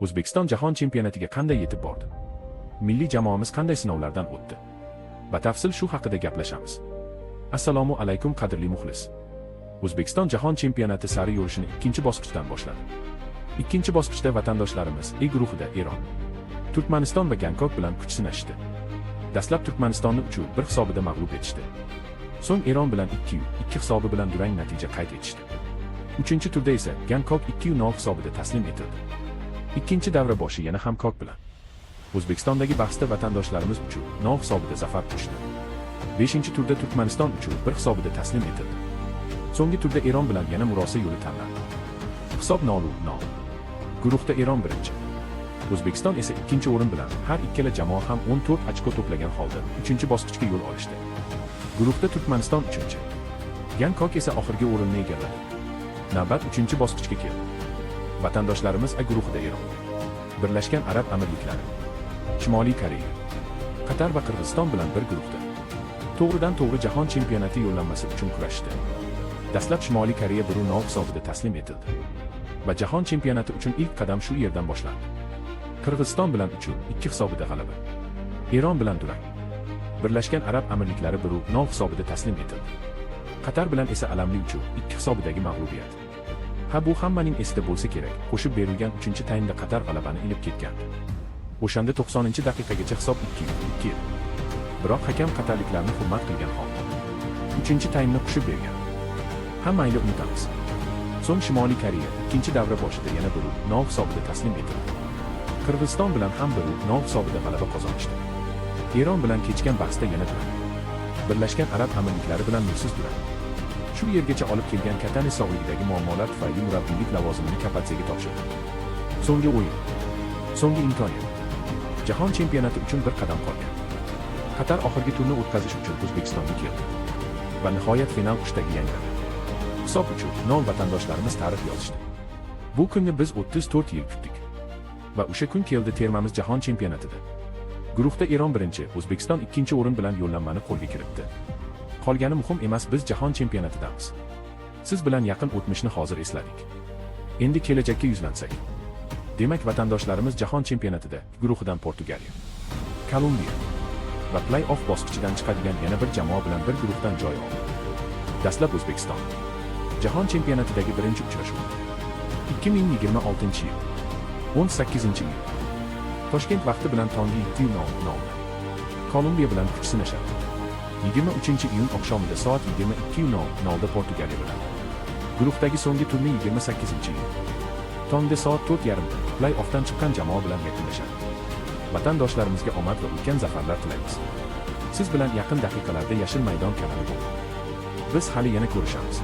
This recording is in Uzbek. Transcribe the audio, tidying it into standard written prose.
O'zbekiston jahon chempionatiga qanday yetib bordi? Milliy jamoamiz qanday sinovlardan o'tdi? Batafsil shu haqida gaplashamiz. Assalomu alaykum qadrli muxlis. O'zbekiston jahon chempionati sari yo'lishini ikkinchi bosqichdan boshladi. Ikkinchi bosqichda vatandoshlarimiz E guruhida Eron, Turkmaniston va Gankok bilan kuch sinashdi. Dastlab Turkmanistonni 3-1 hisobida mag'lub etishdi. So'ng Eron bilan 2-2 hisobi bilan durang natija qayd etishdi. Uchinchi turda esa Gankok 2-0 hisobida taslim etildi. Ikkinchi davra boshi yana ham Kok bilan O'zbekistondagi bahsda vatandoshlarimiz 3-0 hisobida zafar quchdi. 5-turda Turkmaniston 3-1 hisobida taslim etildi. So'nggi turda Eron bilan yana murosa yo'li tanlandi. Hisob 0-0. Guruhda Eron birinchi, O'zbekiston esa ikkinchi o'rin bilan har ikkala jamoa ham 14 ochko to'plagan holda 3-bosqichga yo'l olishdi. Guruhda Turkmaniston 3-chi, Gankok esa oxirgi o'rinni egalladi. Navbat 3-bosqichga keldi. Vatandoshlarimiz A guruhida Eron, Birlashgan Arab Amirliklari, Shimoliy Koreya, Qatar va Qirg'iziston bilan bir guruhda to'g'ridan-to'g'ri jahon chempionati yo'llanmasi uchun kurashdi. Dastlab Shimoliy Koreya 1-0 hisobida taslim etildi va jahon chempionati uchun ilk qadam shu yerdan boshlandi. Qirg'iziston bilan 3-2 hisobida g'alaba, Eron bilan durang, Birlashgan Arab Amirliklari 1-0 hisobida taslim etildi. Qatar bilan esa alamli 3-2 hisobidagi mag'lubiyat. Ha, bu hammaning esida bo'lsa kerak, qo'shib berilgan 3-taymda Qatar g'alabani ilib ketgandi. O'shanda 90-daqiqagacha hisob 2-2 edi. Biroq hakam qatarliklarni hurmat qilgan holda 3-taymni qo'shib bergan. Ha, mayli, unutamiz. So'ng Shimoliy Koreya ikkinchi davra boshida yana 1-0 hisobida taslim etildi. Qirg'iziston bilan ham 1-0 hisobida g'alaba qozonishdi. Eron bilan kechgan bahsda yana durang, Birlashgan Arab Amirliklari bilan nursiz durang. Shu yergacha olib kelgan Katani sog'ligidagi muammolar tufayli murabbiylik lavozimini Kapatsega topshirdi. So'nggi o'yin, so'nggi imkoniyat. Jahon chempionati uchun bir qadam qolgan. Qatar oxirgi turni o'tkazish uchun O'zbekistonga keldi va nihoyat final qushdagi yangradi. Hisob 3-0 vatandoshlarimiz tarix yozishdi. Bu kunni biz 34 yil kutdik va o'sha kun keldi. Termamiz jahon chempionatida. Guruhda Eron birinchi, O'zbekiston ikkinchi o'rin bilan yo'llanmani qo'lga kiritdi. Qolgani muhim emas, biz jahon chempionatidamiz. Siz bilan yaqin o'tmishni hozir esladik. Endi kelajakka yuzlansak. Demak, vatandoshlarimiz jahon chempionatida guruhidan Portugaliya, Kolumbiya va play-off bosqichidan chiqadigan yana bir jamoa bilan bir guruhdan joy oldi. Dastlab O'zbekiston. Jahon chempionatidagi birinchi uchrashuv 2026 yil 18-yil Toshkent vaqti bilan tongi 2:00 Kolumbiya bilan kuch sinashadi. 23-iyun oqshomida soat 22:00 Portugaliya bilan. Guruhdagi so'nggi turning 28-iyun tongda soat 4:30da play-offdan chiqqan jamoa bilan yakunlashadi. Vatandoshlarimizga omad va ulkan zafarlar tilaymiz. Siz bilan yaqin daqiqalarda Yashil maydon kanali bo'ladi. Biz hali yana ko'rishamiz.